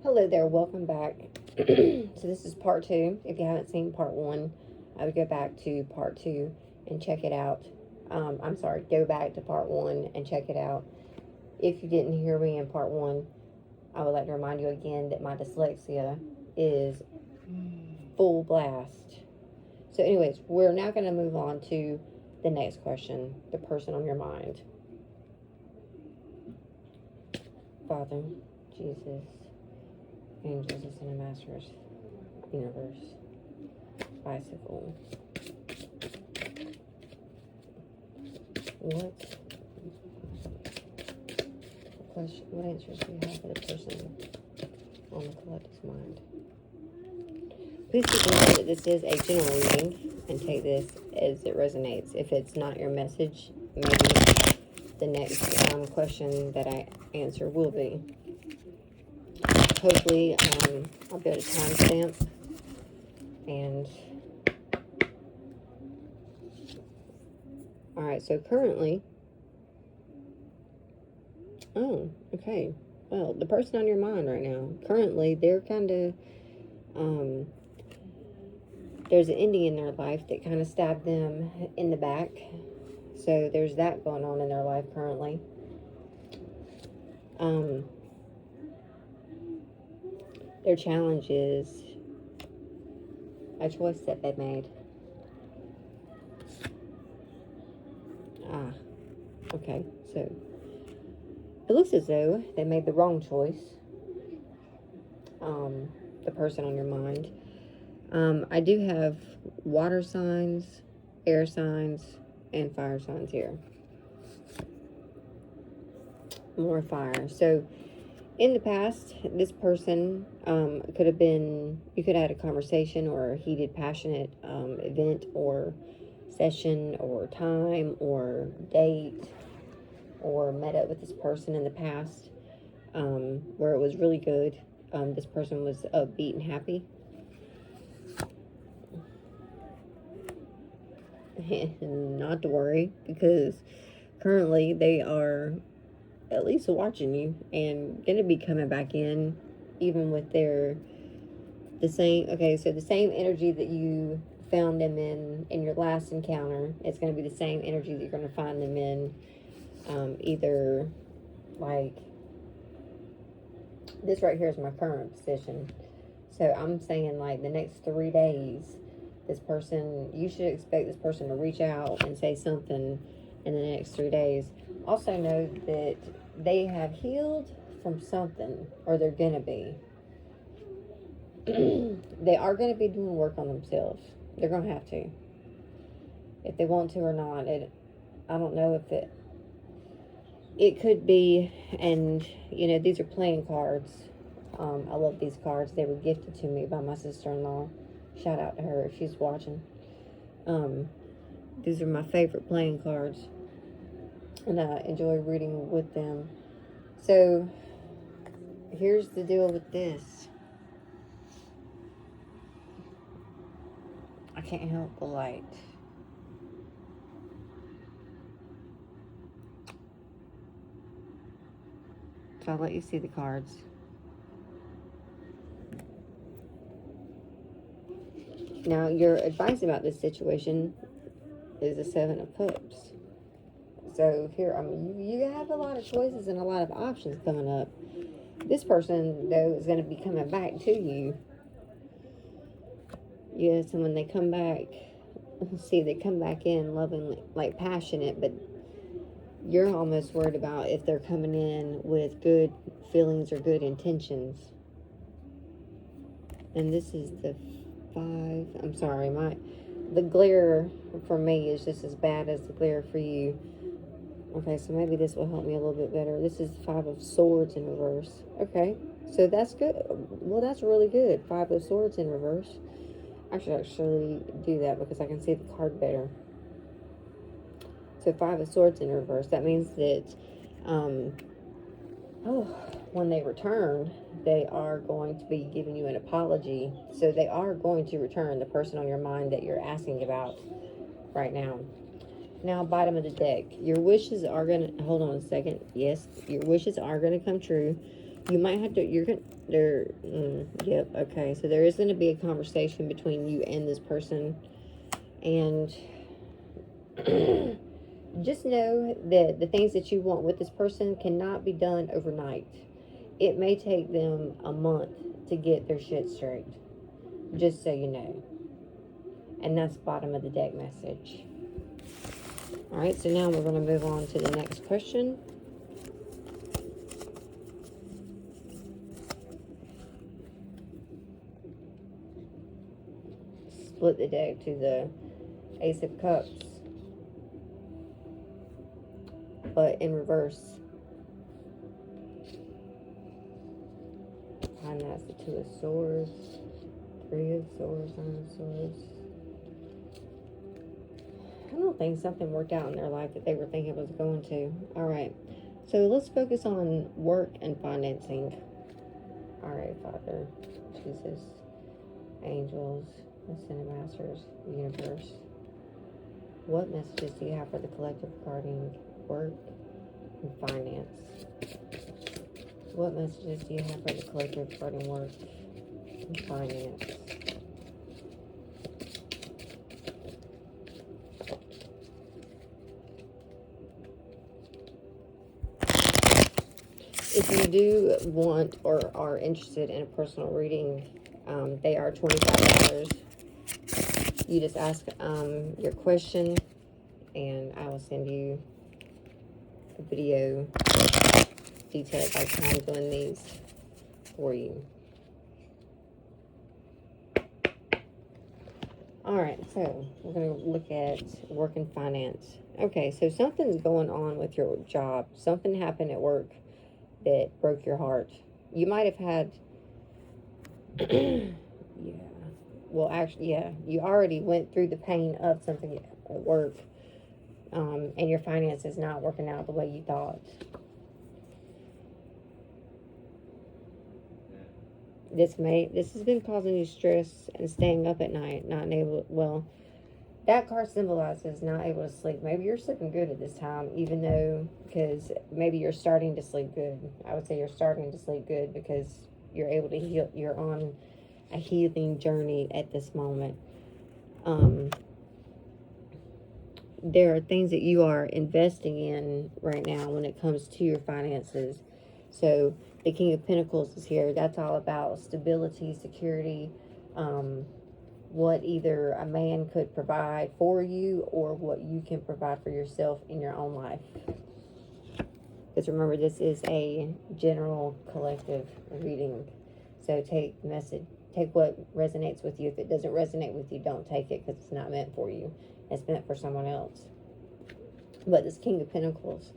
Hello there, welcome back. So this is part two. If you haven't seen part one, I would go back to part two and check it out. I'm sorry, go back to part one and check it out. If you didn't hear me in part one, I would like to remind you again that my dyslexia is full blast. So anyways, we're now going to move on to the next question, the person on your mind. Father, Jesus, angels, ascended masters, universe, bicycle. What question? What answers do you have for the person on the collective's mind? Please keep in mind that this is a general reading and take this as it resonates. If it's not your message, maybe the next question that I answer will be. Hopefully, I'll be able to timestamp and. Alright, so currently. Oh, okay. Well, the person on your mind right now, currently, they're kind of. There's an ending in their life that kind of stabbed them in the back. So there's that going on in their life currently. Their challenge is a choice that they made. Okay, so it looks as though they made the wrong choice. The person on your mind. I do have water signs, air signs, and fire signs here. More fire. So in the past, this person could have been, you could have had a conversation or a heated, passionate event or session or time or date, or met up with this person in the past where it was really good. This person was upbeat and happy. Not to worry, because currently they are at least watching you and gonna be coming back in, even with the same energy that you found them in your last encounter. It's going to be the same energy that you're going to find them in, either like this right here is my current position. So I'm saying like the next 3 days, this person, you should expect this person to reach out and say something in the next 3 days. Also know that they have healed from something, or they're going to be. They are going to be doing work on themselves. They're going to have to. If they want to or not. I don't know if it could be, and these are playing cards. I love these cards. They were gifted to me by my sister-in-law. Shout out to her if she's watching. These are my favorite playing cards, and I enjoy reading with them. So here's the deal with this. I can't help the light. So I'll let you see the cards. Now, your advice about this situation is the Seven of Cups. So here, you have a lot of choices and a lot of options coming up. This person, though, is going to be coming back to you. Yes, and when they come back, see, they come back in loving, like passionate, but you're almost worried about if they're coming in with good feelings or good intentions. And this is the 5. I'm sorry, the glare for me is just as bad as the glare for you. Okay, so maybe this will help me a little bit better. This is 5 of Swords in reverse. Okay, so that's good. Well, that's really good. 5 of Swords in reverse. I should actually do that because I can see the card better. So 5 of Swords in reverse. That means that when they return, they are going to be giving you an apology. So they are going to return, the person on your mind that you're asking about right now. Now, bottom of the deck. Your wishes are going to... Hold on a second. Yes, your wishes are going to come true. You might have to, yep, okay. So there is going to be a conversation between you and this person. And just know that the things that you want with this person cannot be done overnight. It may take them a month to get their shit straight. Just so you know. And that's bottom of the deck message. Alright, so now we're going to move on to the next question. Split the deck to the Ace of Cups. But in reverse. And that's the Two of Swords. Three of Swords, Nine of Swords. I don't think something worked out in their life that they were thinking it was going to. Alright. So let's focus on work and financing. Alright, Father, Jesus, angels, Ascended Masters, universe. What messages do you have for the collective regarding work and finance? What messages do you have for the collective regarding work and finance? If you do want or are interested in a personal reading, they are $25. You just ask your question, and I will send you a video detailed like how I'm doing these for you. Alright, so we're going to look at work and finance. Okay, so something's going on with your job. Something happened at work that broke your heart. You might have had, you already went through the pain of something at work, and your finances not working out the way you thought. This has been causing you stress and staying up at night, not able, well, that card symbolizes not able to sleep. Maybe you're sleeping good at this time, even though, because maybe you're starting to sleep good. I would say you're starting to sleep good because you're able to heal. You're on a healing journey at this moment. There are things that you are investing in right now when it comes to your finances. So the King of Pentacles is here. That's all about stability, security, what either a man could provide for you or what you can provide for yourself in your own life. Because remember, this is a general collective reading. So take what resonates with you. If it doesn't resonate with you, don't take it because it's not meant for you. It's meant for someone else. But this King of Pentacles,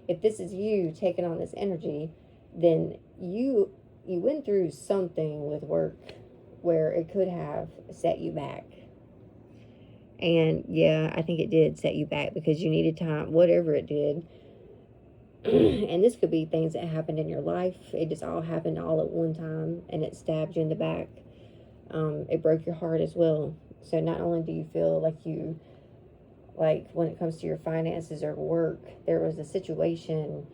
if this is you taking on this energy, then you went through something with work where it could have set you back. And yeah, I think it did set you back because you needed time, whatever it did. And this could be things that happened in your life. It just all happened all at one time and it stabbed you in the back. It broke your heart as well. So not only do you feel like when it comes to your finances or work, there was a situation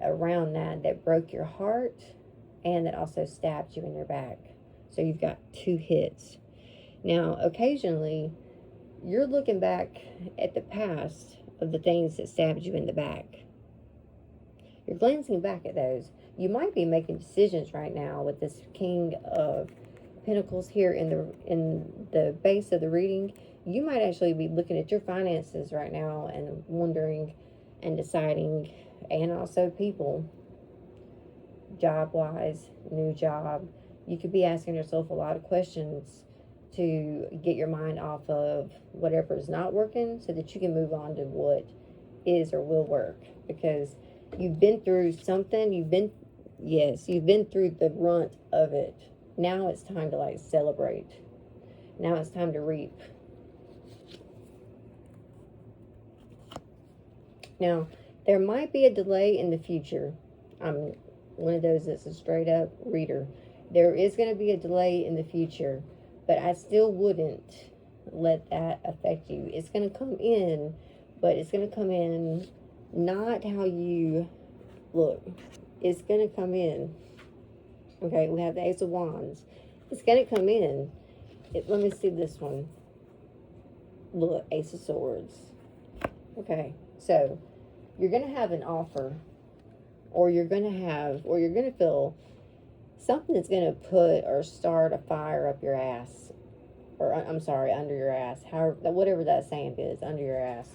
around that broke your heart and that also stabbed you in your back. So you've got two hits. Now, occasionally, you're looking back at the past of the things that stabbed you in the back. You're glancing back at those. You might be making decisions right now with this King of Pentacles here in the base of the reading. You might actually be looking at your finances right now and wondering and deciding, and also people, job-wise, new job. You could be asking yourself a lot of questions to get your mind off of whatever is not working so that you can move on to what is or will work. Because you've been through something. You've been through the brunt of it. Now it's time to celebrate. Now it's time to reap. Now, there might be a delay in the future. I'm one of those that's a straight up reader. There is going to be a delay in the future, but I still wouldn't let that affect you. It's going to come in, but it's going to come in not how you look. It's going to come in Okay, we have the Ace of Wands. It's going to come in. Let me see this one. Look, Ace of Swords. Okay, so you're going to have an offer, or you're going to feel something that's going to put or start a fire up your ass. Or, I'm sorry, under your ass. However, whatever that saying is, under your ass.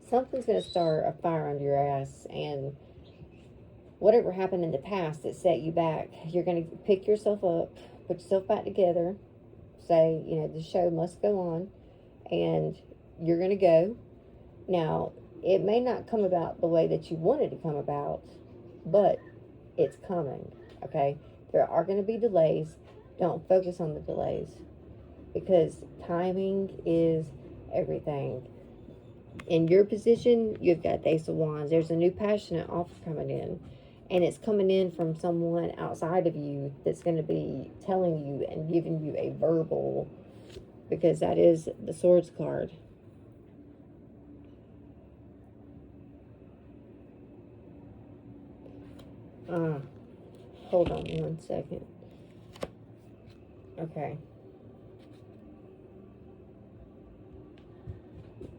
Something's going to start a fire under your ass, and whatever happened in the past that set you back, you're going to pick yourself up, put yourself back together, say, the show must go on, and you're going to go. Now, it may not come about the way that you wanted to come about, but it's coming, okay? There are going to be delays. Don't focus on the delays, because timing is everything. In your position, you've got the Ace of Wands. There's a new passionate offer coming in, and it's coming in from someone outside of you that's going to be telling you and giving you a verbal, because that is the Swords card. Hold on 1 second. Okay.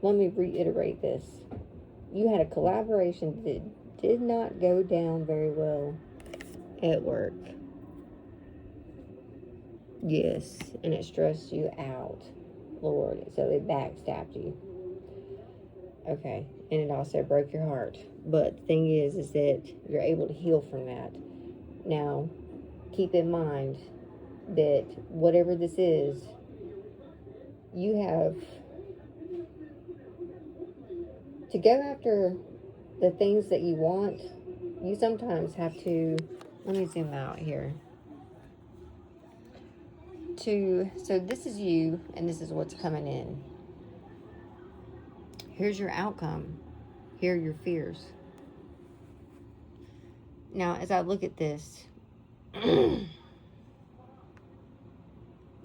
Let me reiterate this. You had a collaboration that did not go down very well at work. Yes, and it stressed you out, Lord. So it backstabbed you. Okay, and it also broke your heart. But the thing is that you're able to heal from that. Now, keep in mind that whatever this is, you have to go after the things that you want. You sometimes have to, let me zoom out here. So this is you, and this is what's coming in. Here's your outcome. Here are your fears. Now, as I look at this,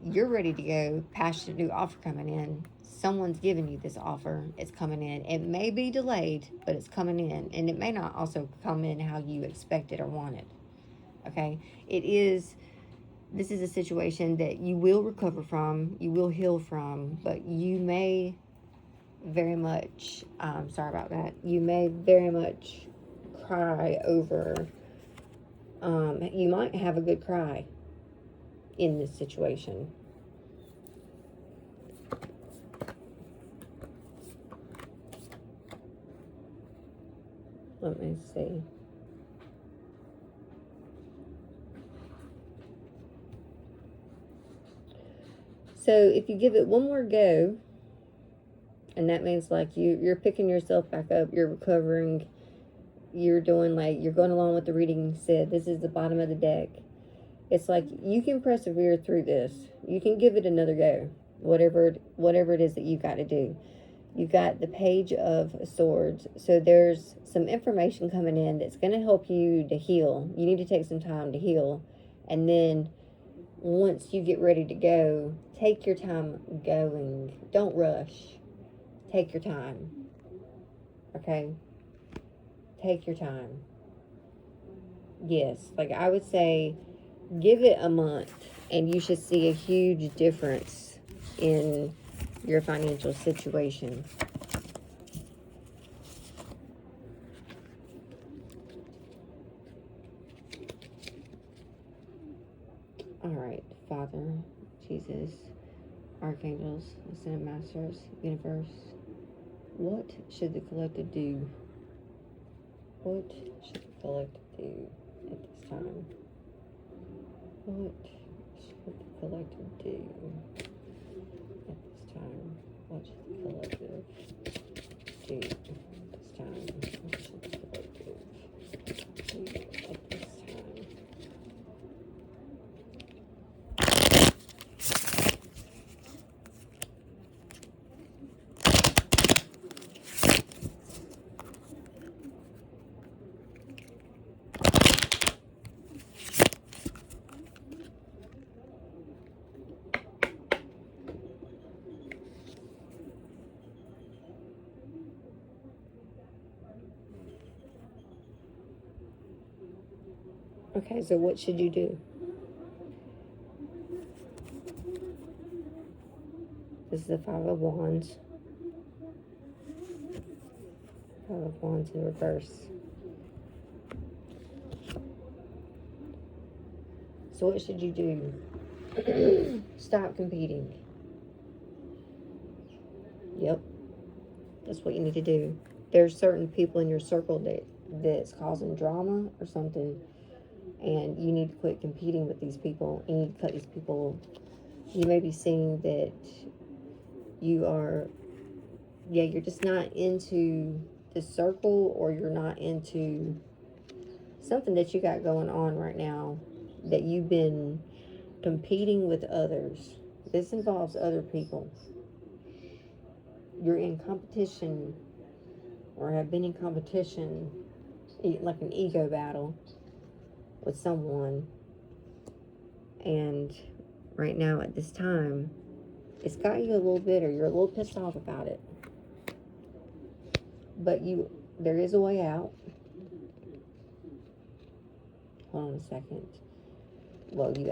you're ready to go. Passionate new offer coming in. Someone's giving you this offer. It's coming in. It may be delayed, but it's coming in. And it may not also come in how you expect it or want it. Okay? This is a situation that you will recover from. You will heal from. But you may very much, sorry about that. You may very much cry over, you might have a good cry in this situation. Let me see. So if you give it one more go, and that means like you're picking yourself back up, you're recovering, you're doing you're going along with the reading said. This is the bottom of the deck. It's like you can persevere through this. You can give it another go. Whatever it is that you got to do. You got the Page of Swords. So there's some information coming in that's going to help you to heal. You need to take some time to heal. And then once you get ready to go, take your time going. Don't rush. Take your time. Okay? Take your time. Yes, I would say give it a month and you should see a huge difference in your financial situation. All right, Father, Jesus, Archangels, Ascended Masters, Universe, what should the collective do? What should the collective do at this time? What should the collective do at this time? What should the collective do at this time? What should the collective do at this time? Okay, so what should you do? This is the Five of Wands. Five of Wands in reverse. So what should you do? Stop competing. Yep. That's what you need to do. There's certain people in your circle that's causing drama or something, and you need to quit competing with these people. You need to cut these people. You may be seeing that you are, you're just not into the circle, or you're not into something that you got going on right now, that you've been competing with others. This involves other people. You're in competition, or have been in competition, like an ego battle with someone. And right now at this time, it's got you a little bitter. You're a little pissed off about it. But there is a way out. Hold on a second. Well, you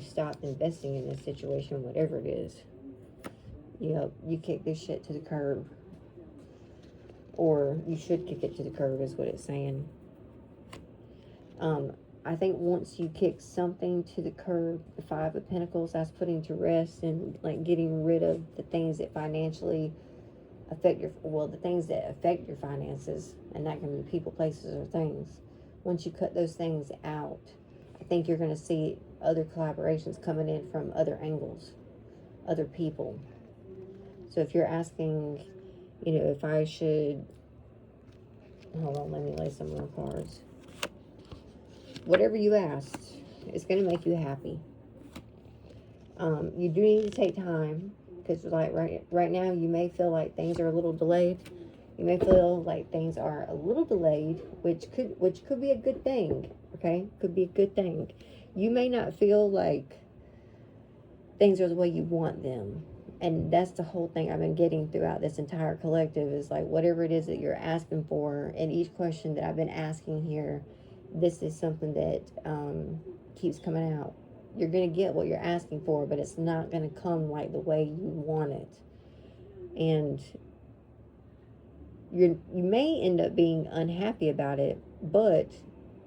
stopped investing in this situation, whatever it is. You kick this shit to the curb. Or you should kick it to the curb, is what it's saying. I think once you kick something to the curb, the Five of Pentacles, that's putting to rest and like getting rid of the things that financially affect the things that affect your finances, and that can be people, places, or things. Once you cut those things out, I think you're going to see other collaborations coming in from other angles, other people. So if you're asking, if I should, hold on, let me lay some more cards. Whatever you asked, it's going to make you happy. You do need to take time, because like right now you may feel like things are a little delayed. You may feel like things are a little delayed, which could be a good thing. Okay, could be a good thing. You may not feel like things are the way you want them. And that's the whole thing I've been getting throughout this entire collective, is like whatever it is that you're asking for, and each question that I've been asking here, this is something that keeps coming out. You're going to get what you're asking for, but it's not going to come like the way you want it. And you may end up being unhappy about it, but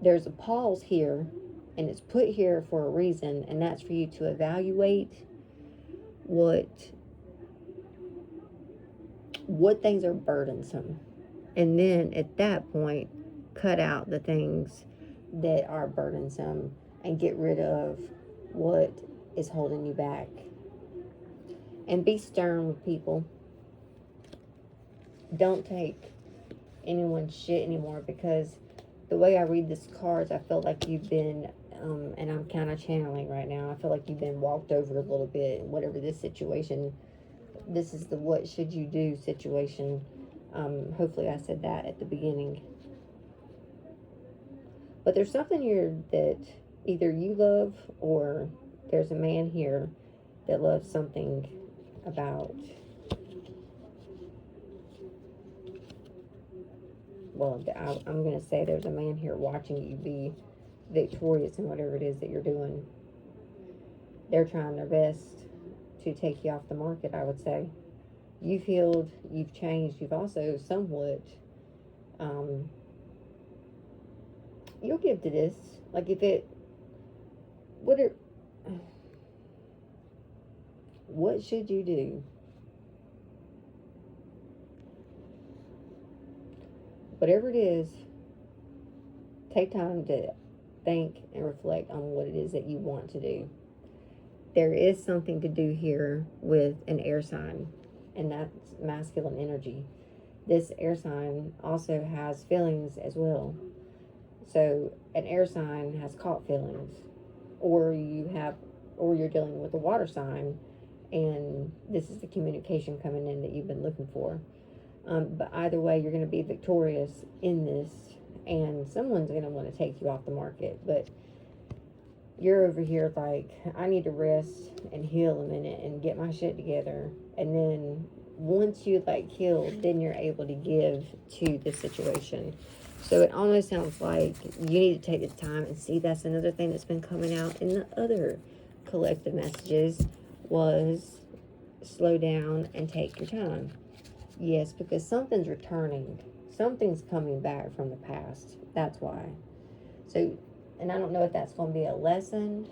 there's a pause here, and it's put here for a reason, and that's for you to evaluate what things are burdensome, and then at that point cut out the things that are burdensome and get rid of what is holding you back. And be stern with people. Don't take anyone's shit anymore, because the way I read this cards, I feel like you've been and I'm kind of channeling right now, I feel like you've been walked over a little bit, whatever this situation. This is the what should you do situation. Hopefully I said that at the beginning. But there's something here that either you love, or there's a man here that loves something about, well, I'm going to say there's a man here watching you be victorious in whatever it is that you're doing. They're trying their best to take you off the market, I would say. You've healed, you've changed, you've also somewhat, you'll give to this. Like what should you do? Whatever it is, take time to think and reflect on what it is that you want to do. There is something to do here with an air sign, and that's masculine energy. This air sign also has feelings as well. So an air sign has caught feelings, or you're dealing with a water sign, and this is the communication coming in that you've been looking for. But either way, you're going to be victorious in this, and someone's going to want to take you off the market. But you're over here like, I need to rest and heal a minute and get my shit together. And then once you heal, then you're able to give to the situation. So it almost sounds like you need to take this time and see. That's another thing that's been coming out in the other collective messages was slow down and take your time. Yes, because something's returning. Something's coming back from the past. That's why. So, and I don't know if that's going to be a lesson.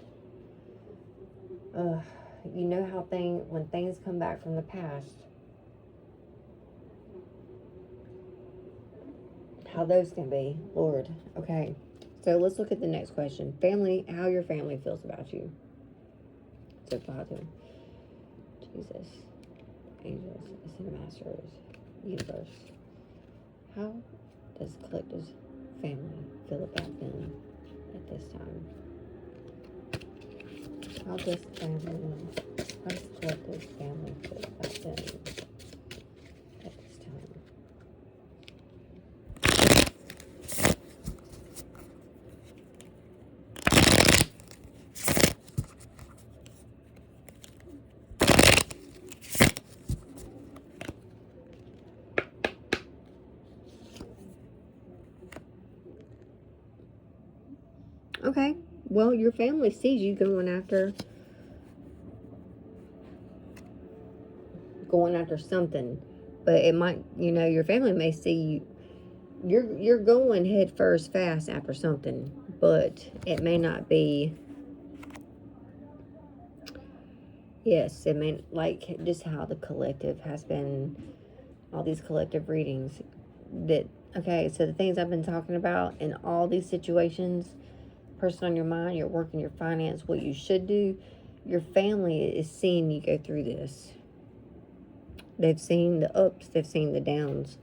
You know how when things come back from the past, how those can be. Lord. Okay. So let's look at the next question. Family, how your family feels about you. So Father, Jesus, angels, ascended masters, universe. How does Collector's family feel about them at this time? How does Collector's family feel about them at this time? Okay, well, your family sees you going after something, but it might, your family may see you're going head first fast after something, but it may not be. Yes, it may, like just how the collective has been, all these collective readings that, okay, so the things I've been talking about in all these situations, person on your mind, your work and your finance, what you should do, your family is seeing you go through this. They've seen the ups, they've seen the downs,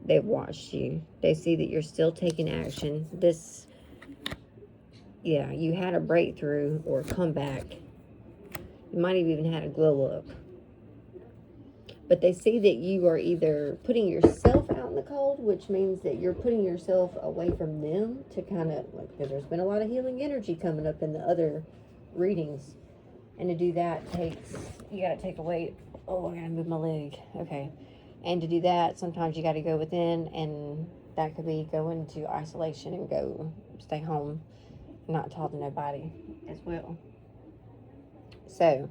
they've watched you, they see that you're still taking action. You had a breakthrough or a comeback. You might have even had a glow up. But they see that you are either putting yourself out in the cold, which means that you're putting yourself away from them to kind of, because there's been a lot of healing energy coming up in the other readings. And to do that you got to take away, I got to move my leg. Okay. And to do that, sometimes you got to go within, and that could be go into isolation and go stay home, not talk to nobody as well. So,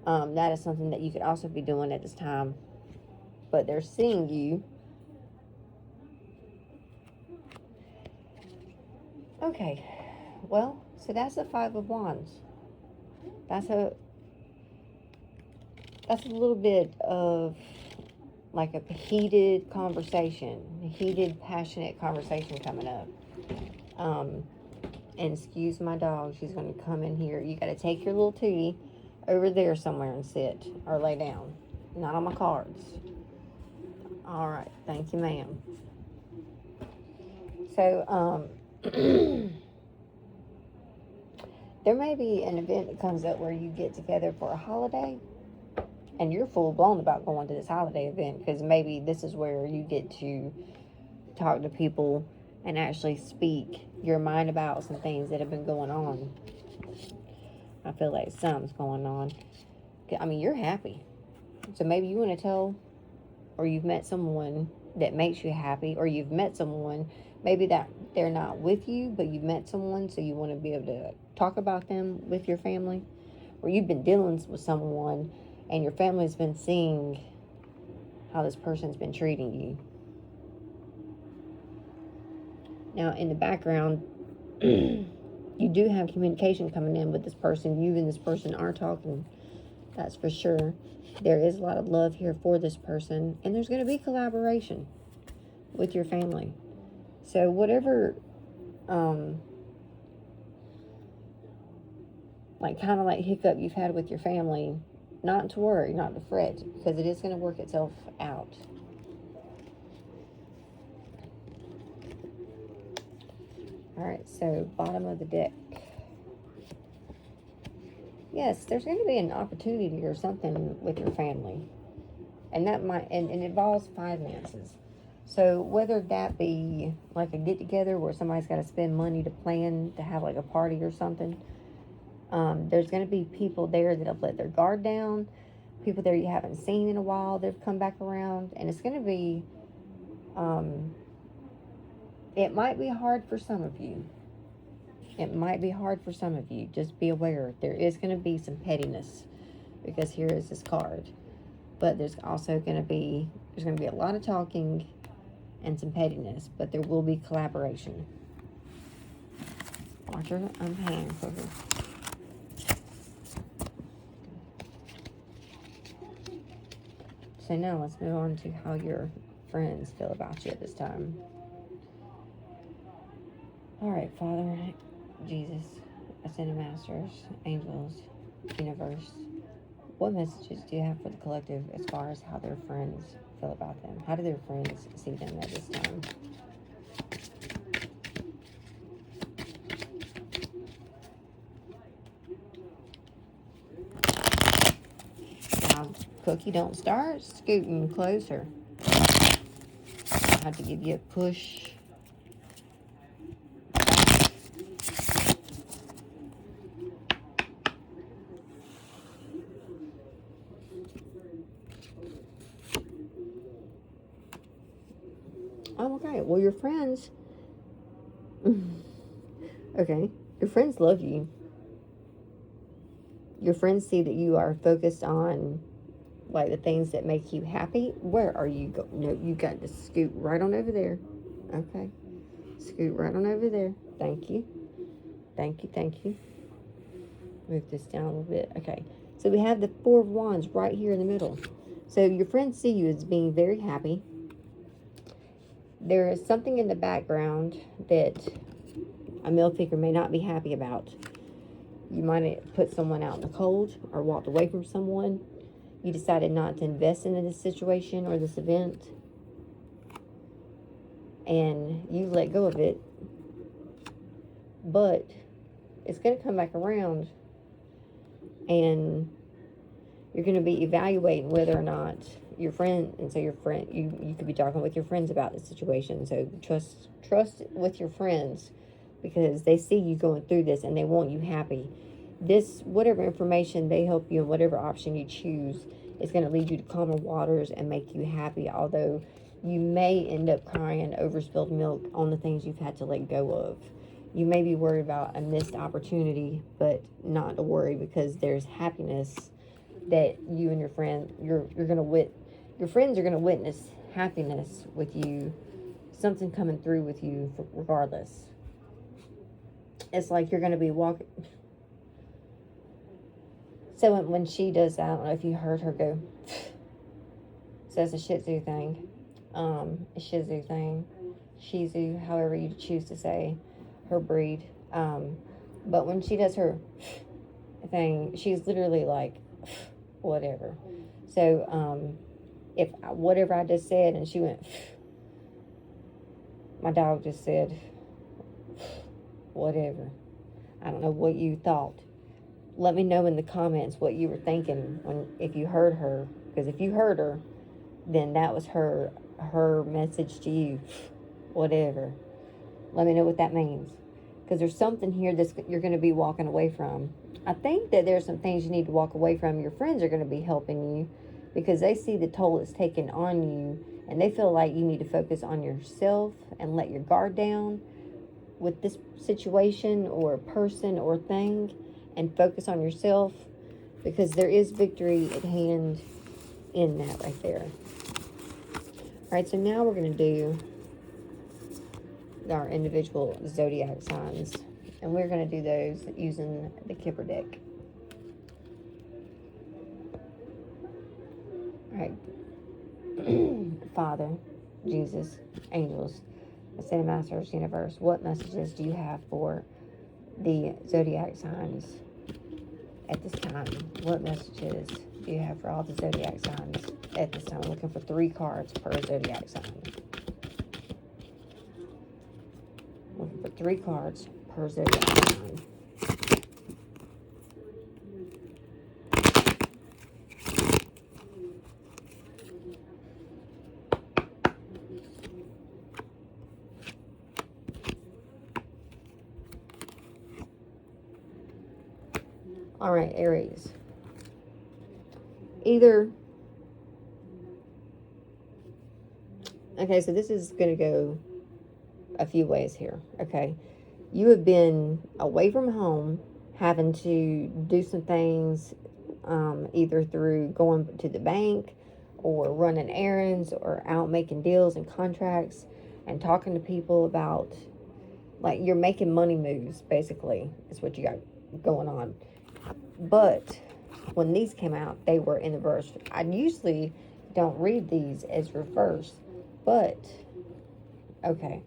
that is something that you could also be doing at this time. But they're seeing you. Okay. Well, so that's the Five of Wands. That's a little bit of like a heated conversation, a heated, passionate conversation coming up. And excuse my dog, she's going to come in here. You got to take your little Tootie over there somewhere and sit or lay down. Not on my cards. All right. Thank you, ma'am. So, there may be an event that comes up where you get together for a holiday and you're full blown about going to this holiday event, because maybe this is where you get to talk to people and actually speak your mind about some things that have been going on. I feel like something's going on. I mean, you're happy. So maybe you want to tell, or you've met someone that makes you happy, or you've met someone, maybe that they're not with you, but you've met someone, so you want to be able to talk about them with your family, or you've been dealing with someone and your family's been seeing how this person's been treating you. Now, in the background, you do have communication coming in with this person. You and this person are talking. That's for sure. There is a lot of love here for this person. And there's going to be collaboration with your family. So whatever, kind of like hiccup you've had with your family, not to worry, not to fret, because it is going to work itself out. All right, so bottom of the deck. Yes, there's going to be an opportunity or something with your family. And that might, and it involves finances. So whether that be like a get-together where somebody's got to spend money to plan to have like a party or something, there's going to be people there that have let their guard down, people there you haven't seen in a while, they've come back around, and it's going to be, it might be hard for some of you. It might be hard for some of you. Just be aware. There is going to be some pettiness because here is this card. But there's also going to be, a lot of talking and some pettiness. But there will be collaboration. Watch her hand for her. So now let's move on to how your friends feel about you at this time. Alright, Father, Jesus, Ascended Masters, Angels, Universe, what messages do you have for the collective as far as how their friends feel about them? How do their friends see them at this time? Now, Cookie, don't start scooting closer. I have to give you a push. Oh, okay. Well, your friends... okay. Your friends love you. Your friends see that you are focused on, like, the things that make you happy. Where are you going? No, you got to scoot right on over there. Okay. Scoot right on over there. Thank you. Thank you, thank you. Move this down a little bit. Okay. So we have the Four of Wands right here in the middle. So your friends see you as being very happy. There is something in the background that a male figure may not be happy about. You might have put someone out in the cold or walked away from someone. You decided not to invest into this situation or this event. And you let go of it. But it's going to come back around. And you're going to be evaluating whether or not your friend, and so your friend, you could be talking with your friends about the situation. So trust with your friends, because they see you going through this and they want you happy. This, whatever information they help you and whatever option you choose, is going to lead you to calmer waters and make you happy. Although you may end up crying over spilled milk on the things you've had to let go of. You may be worried about a missed opportunity, but not to worry, because there's happiness that you and your friend, your friends are going to witness happiness with you, something coming through with you regardless. It's like you're going to be walking. So when she does that, I don't know if you heard her go, so that's a Shih Tzu thing, Shih Tzu, however you choose to say her breed. But when she does her thing, she's literally like, whatever. So, if whatever I just said and she went, my dog just said, whatever. I don't know what you thought. Let me know in the comments what you were thinking if you heard her. Because if you heard her, then that was her message to you. Whatever. Let me know what that means. Because there's something here that you're going to be walking away from. I think that there's some things you need to walk away from. Your friends are going to be helping you, because they see the toll it's taken on you, and they feel like you need to focus on yourself and let your guard down with this situation or person or thing, and focus on yourself, because there is victory at hand in that right there. All right, so now we're going to do our individual zodiac signs, and we're going to do those using the Kipper deck. All right. Father, Jesus, angels, Ascended Masters, Universe, what messages do you have for the zodiac signs at this time? What messages do you have for all the zodiac signs at this time? I'm looking for 3 cards per zodiac sign. Looking for 3 cards per zodiac sign. All right, Aries. Okay, so this is going to go a few ways here, okay? You have been away from home, having to do some things, either through going to the bank or running errands or out making deals and contracts and talking to people about, like, you're making money moves, basically, is what you got going on. But when these came out, they were in the reverse. I usually don't read these as reverse, but okay.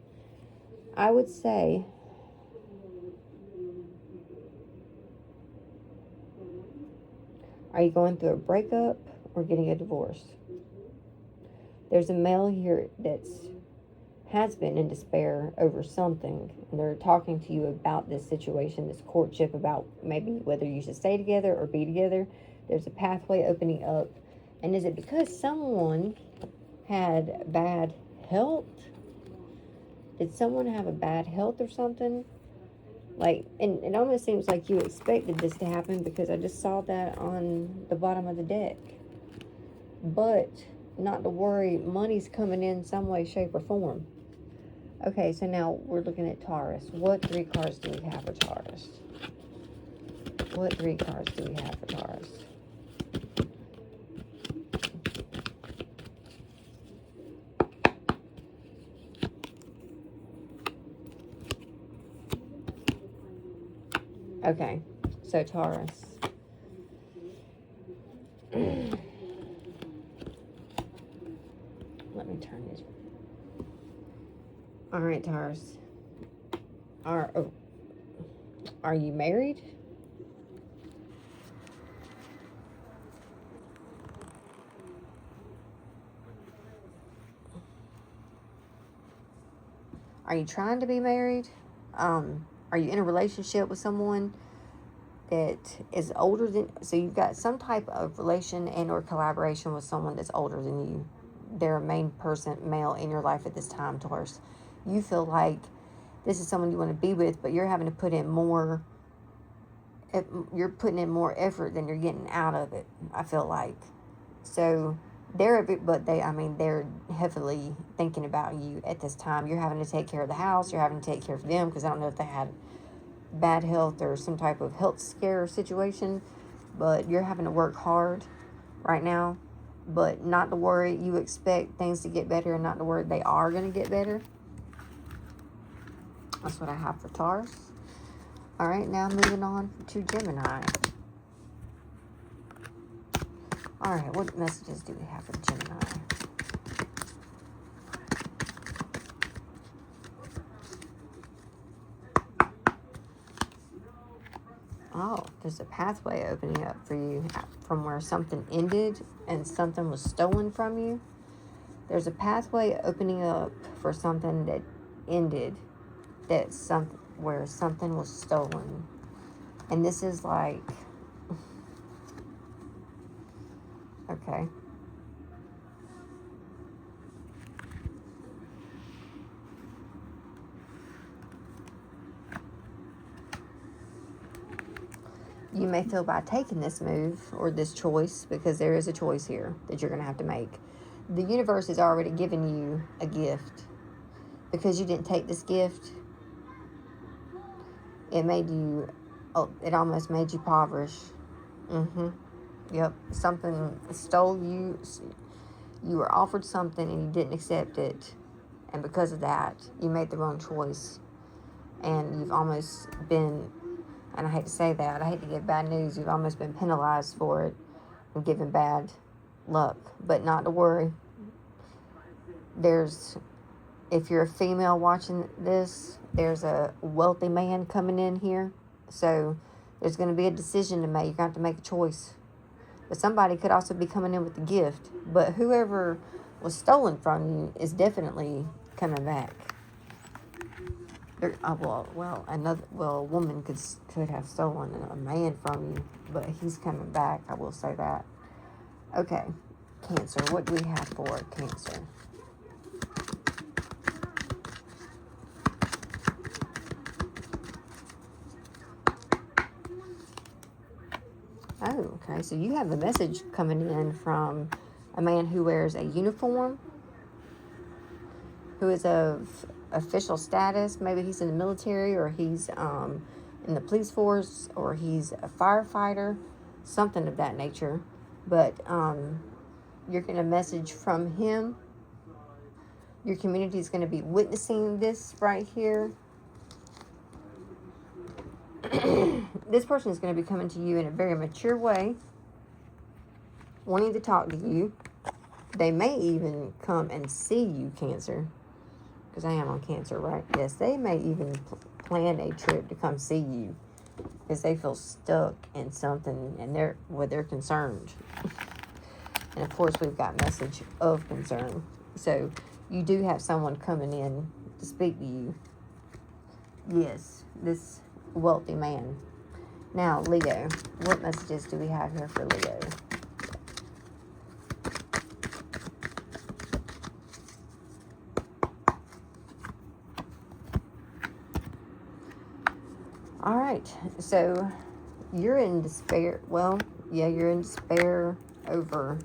I would say, are you going through a breakup or getting a divorce? There's a male here that's has been in despair over something, and they're talking to you about this situation, this courtship, about maybe whether you should stay together or be together. There's a pathway opening up. And is it because someone had bad health? Did someone have a bad health or something? Like, and it almost seems like you expected this to happen, because I just saw that on the bottom of the deck. But not to worry, money's coming in some way, shape, or form. Okay, so now we're looking at Taurus. What 3 cards do we have for Taurus? What 3 cards do we have for Taurus? Okay, so Taurus. Let me turn this. All right, Taurus. Are you married? Are you trying to be married? Are you in a relationship with someone that is older than, so you've got some type of relation and or collaboration with someone that's older than you. They're a main person, male in your life at this time, Taurus. You feel like this is someone you want to be with, but you're having to put in more, you're putting in more effort than you're getting out of it, I feel like. So they're they're heavily thinking about you at this time. You're having to take care of the house, you're having to take care of them, because I don't know if they had bad health or some type of health scare situation, but you're having to work hard right now. But not to worry, you expect things to get better, and not to worry, they are going to get better. That's what I have for Taurus. All right, now moving on to Gemini. All right, what messages do we have for Gemini? Oh, there's a pathway opening up for you from where something ended and something was stolen from you. There's a pathway opening up for something that ended, where something was stolen. And this is like, okay. You may feel by taking this move or this choice, because there is a choice here that you're going to have to make. The universe has already given you a gift. Because you didn't take this gift, it almost made you impoverished. Yep, something stole you. You were offered something and you didn't accept it. And because of that, you made the wrong choice. And you've almost been, and I hate to say that, I hate to give bad news, you've almost been penalized for it and given bad luck. But not to worry. If you're a female watching this, there's a wealthy man coming in here. So there's going to be a decision to make. You're going to have to make a choice. But somebody could also be coming in with the gift. But whoever was stolen from you is definitely coming back. A woman could have stolen a man from you, but he's coming back. I will say that. Okay, Cancer. What do we have for Cancer? Oh, okay. So you have a message coming in from a man who wears a uniform. who is of official status. Maybe he's in the military, or he's in the police force, or he's a firefighter, something of that nature. But you're getting a message from him. Your community is going to be witnessing this right here. This person is going to be coming to you in a very mature way, wanting to talk to you. They may even come and see you, Cancer, because I am on Cancer, right? Yes, they may even plan a trip to come see you because they feel stuck in something and they're concerned. And of course, we've got message of concern. So you do have someone coming in to speak to you. Yes, this wealthy man. Now, Leo, what messages do we have here for Leo? All right, so you're in despair. Well, yeah, you're in despair over...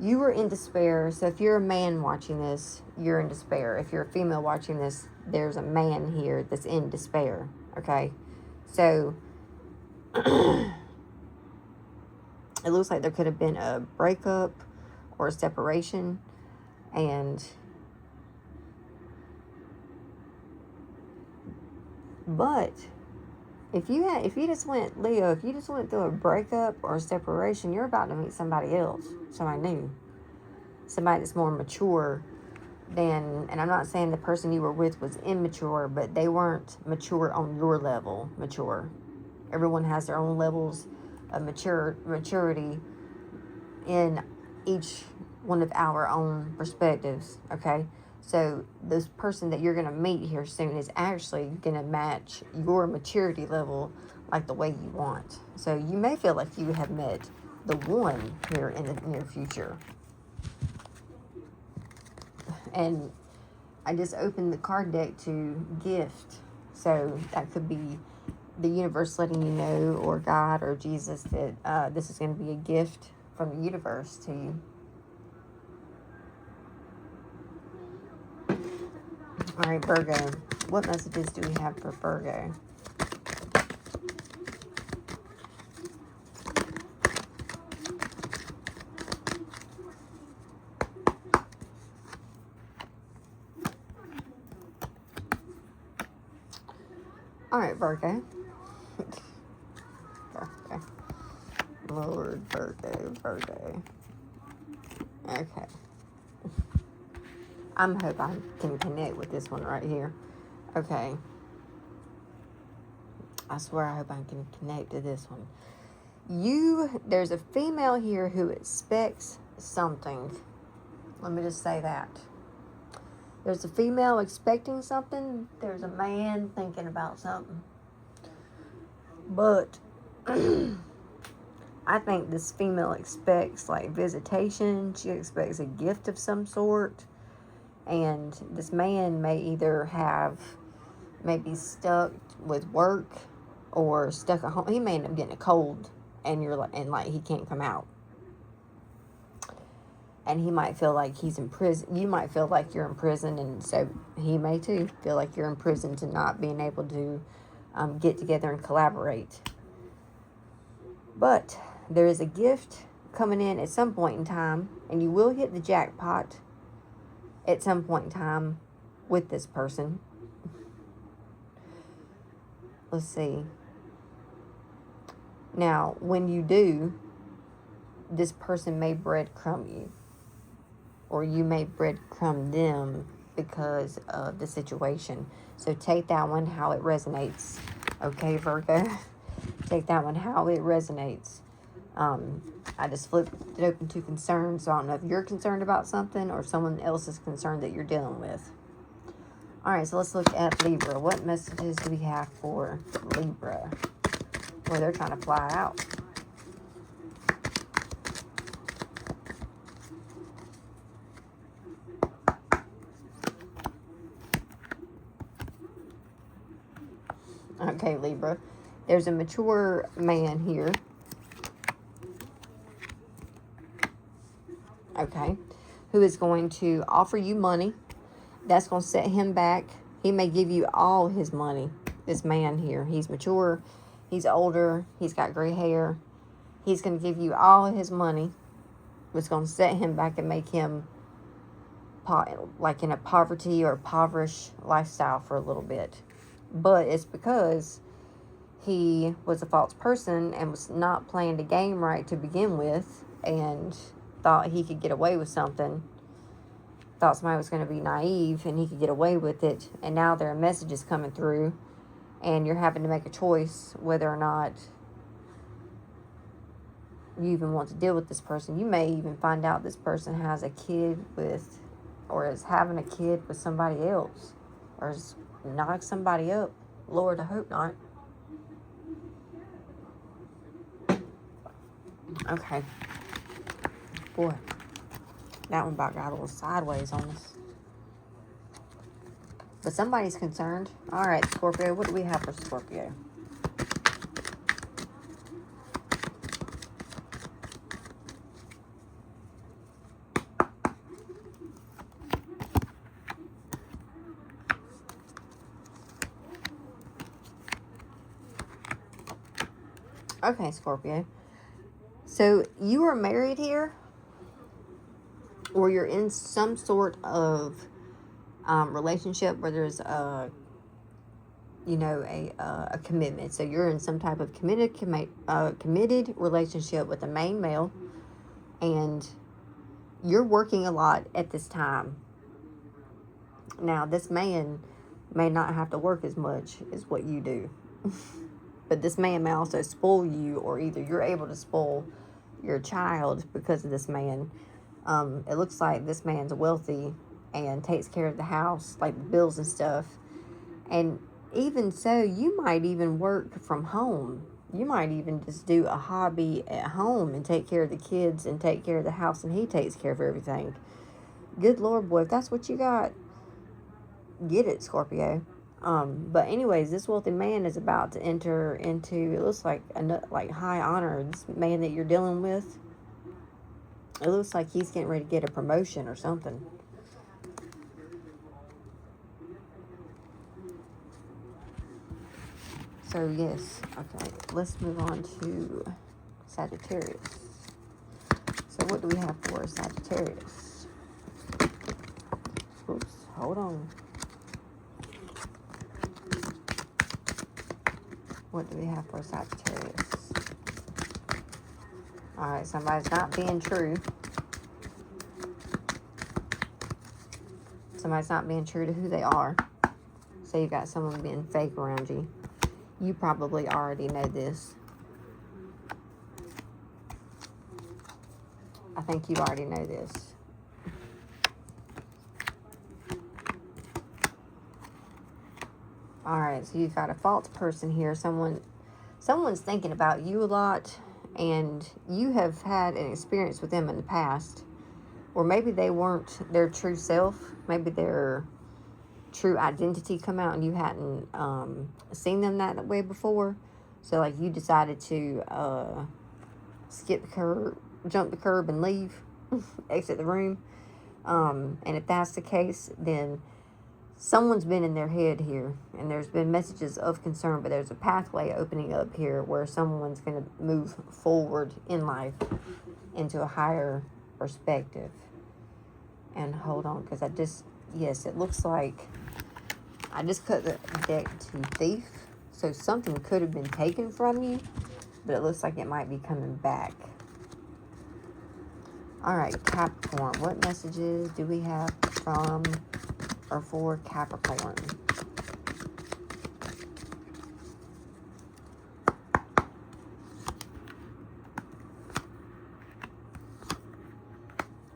You were in despair. So if you're a man watching this, you're in despair. If you're a female watching this, there's a man here that's in despair. Okay? So it looks like there could have been a breakup or a separation. But if you just went, Leo, if you just went through a breakup or a separation, you're about to meet somebody else, somebody new, somebody that's more mature than, and I'm not saying the person you were with was immature, but they weren't mature on your level, mature. Everyone has their own levels of maturity in each one of our own perspectives, okay? So this person that you're going to meet here soon is actually going to match your maturity level like the way you want. So you may feel like you have met the one here in the near future. And I just opened the card deck to gift. So that could be the universe letting you know, or God or Jesus, that this is going to be a gift from the universe to you. All right, Virgo. What messages do we have for Virgo? All right, Virgo. Virgo. Lord, Virgo. Okay. I hope I can connect with this one right here. Okay. I swear I hope I can connect to this one. There's a female here who expects something. Let me just say that. There's a female expecting something. There's a man thinking about something. But I think this female expects like visitation. She expects a gift of some sort. And this man may either be stuck with work or stuck at home. He may end up getting a cold and he can't come out. And he might feel like he's in prison. You might feel like you're in prison, and so he may too feel like you're in prison to not being able to get together and collaborate. But there is a gift coming in at some point in time, and you will hit the jackpot at some point in time with this person. Let's see. Now, when you do, this person may breadcrumb you, or you may breadcrumb them because of the situation. So take that one how it resonates. Okay, Virgo? Take that one how it resonates. I just flipped it open to concern, so I don't know if you're concerned about something or someone else is concerned that you're dealing with. All right, so let's look at Libra. What messages do we have for Libra? Well, they're trying to fly out. Okay, Libra. There's a mature man here. Okay. who is going to offer you money. That's going to set him back. He may give you all his money. This man here, he's mature, he's older, he's got gray hair. He's going to give you all his money. It's going to set him back and make him like in a poverty or impoverished lifestyle for a little bit. But it's because he was a false person and was not playing the game right to begin with, and thought he could get away with something. Thought somebody was going to be naive and he could get away with it. And now there are messages coming through, and you're having to make a choice whether or not you even want to deal with this person. You may even find out this person has a kid with, or is having a kid with somebody else, or is knock somebody up. Lord, I hope not. Okay. Boy, that one about got a little sideways on us. But somebody's concerned. All right, Scorpio, what do we have for Scorpio? Okay, Scorpio. So you are married here, or you're in some sort of relationship where there's a commitment. So you're in some type of committed relationship with a main male, and you're working a lot at this time. Now, this man may not have to work as much as what you do. But this man may also spoil you, or either you're able to spoil your child because of this man. It looks like this man's wealthy and takes care of the house, like the bills and stuff. And even so, you might even work from home. You might even just do a hobby at home and take care of the kids and take care of the house, and he takes care of everything. Good Lord, boy, if that's what you got, get it, Scorpio. But anyways, this wealthy man is about to enter into, it looks like high honor. This man that you're dealing with, it looks like he's getting ready to get a promotion or something. So yes, okay, let's move on to Sagittarius. So what do we have for Sagittarius? Oops, hold on. What do we have for Sagittarius? Alright, somebody's not being true. Somebody's not being true to who they are. So you've got someone being fake around you. You probably already know this. I think you already know this. Alright, so you've got a false person here. Someone's thinking about you a lot, and you have had an experience with them in the past. Or maybe they weren't their true self. Maybe their true identity come out and you hadn't seen them that way before. So like you decided to skip the curb, jump the curb and leave, exit the room. And if that's the case, then someone's been in their head here, and there's been messages of concern, but there's a pathway opening up here where someone's going to move forward in life into a higher perspective. And hold on, because yes, it looks like I just cut the deck to Thief. So something could have been taken from you, but it looks like it might be coming back. All right, Capricorn. What messages do we have from or for Capricorn?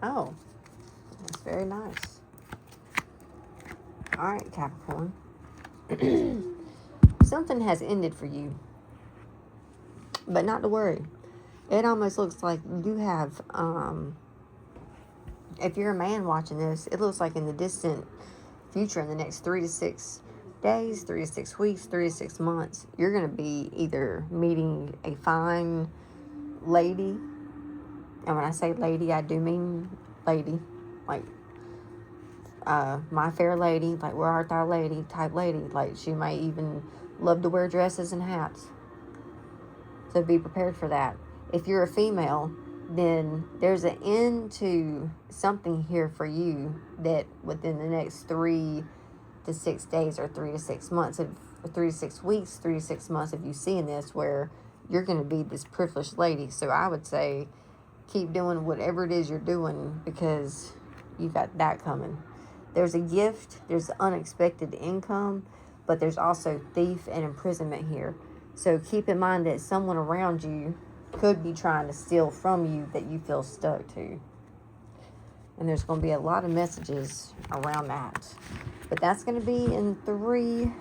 Oh, that's very nice. All right, Capricorn. Something has ended for you, but not to worry. It almost looks like you have, if you're a man watching this, it looks like in the distant future, in the next 3 to 6 days, 3 to 6 weeks, 3 to 6 months, you're going to be either meeting a fine lady, and when I say lady, I do mean lady, like My Fair Lady, like Where Art Thou Lady type lady. Like, she might even love to wear dresses and hats. So be prepared for that. If you're a female, then there's an end to something here for you that within the next 3 to 6 days, or 3 to 6 months, of 3 to 6 weeks, 3 to 6 months, if you see in this, where you're going to be this privileged lady. So I would say keep doing whatever it is you're doing, because you got that coming. There's a gift, there's unexpected income, but there's also thief and imprisonment here. So keep in mind that someone around you could be trying to steal from you that you feel stuck to. And there's going to be a lot of messages around that. But that's going to be in 3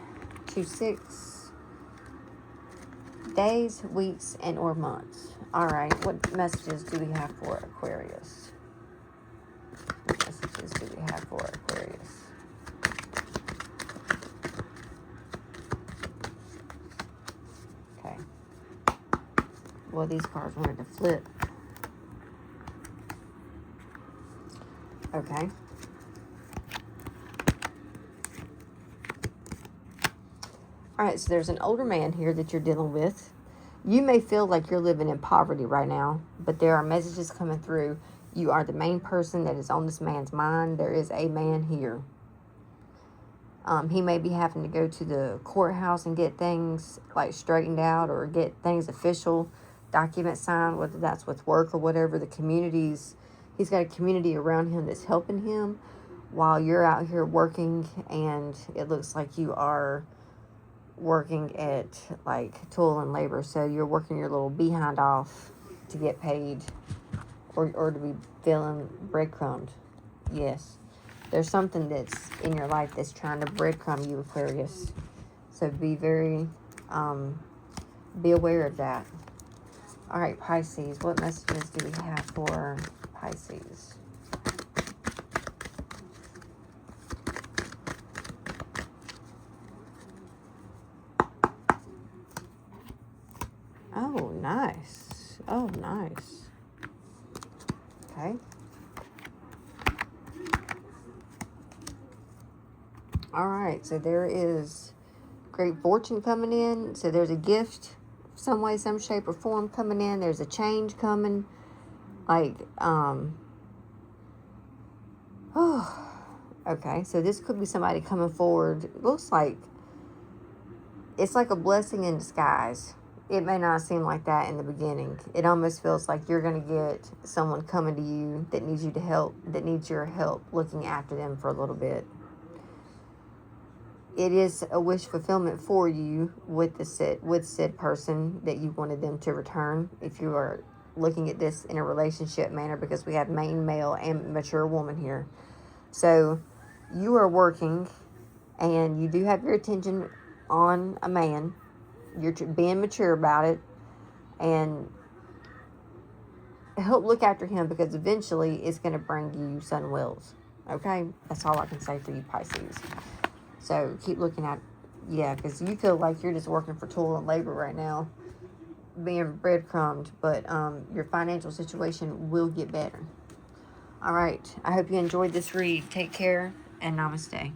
to 6 days, weeks, and or months. All right, what messages do we have for Aquarius? What messages do we have for Aquarius? Okay. Well, these cards wanted to flip. Okay. All right, so there's an older man here that you're dealing with. You may feel like you're living in poverty right now, but there are messages coming through. You are the main person that is on this man's mind. There is a man here. He may be having to go to the courthouse and get things like straightened out, or get things official, documents signed, whether that's with work or whatever. The communities, he's got a community around him that's helping him while you're out here working, and it looks like you are working at like toil and labor. So you're working your little behind off to get paid, or to be feeling breadcrumbed. Yes, there's something that's in your life that's trying to breadcrumb you, Aquarius. So be very be aware of that. All right, Pisces, what messages do we have for Pisces? Oh, nice. Oh, nice. Okay. All right, so there is great fortune coming in. So there's a gift, some way, some shape or form coming in. There's a change coming. Like, okay, so this could be somebody coming forward. It looks like it's like a blessing in disguise. It may not seem like that in the beginning. It almost feels like you're going to get someone coming to you that needs you to help, that needs your help looking after them for a little bit. It is a wish fulfillment for you with said person that you wanted them to return, if you are looking at this in a relationship manner, because we have main male and mature woman here. So you are working and you do have your attention on a man. You're being mature about it, and help look after him, because eventually it's going to bring you son wills. Okay, that's all I can say for you, Pisces. So keep looking at, yeah, because you feel like you're just working for toil and labor right now, being breadcrumbed, but your financial situation will get better. All right, I hope you enjoyed this read. Take care, and namaste.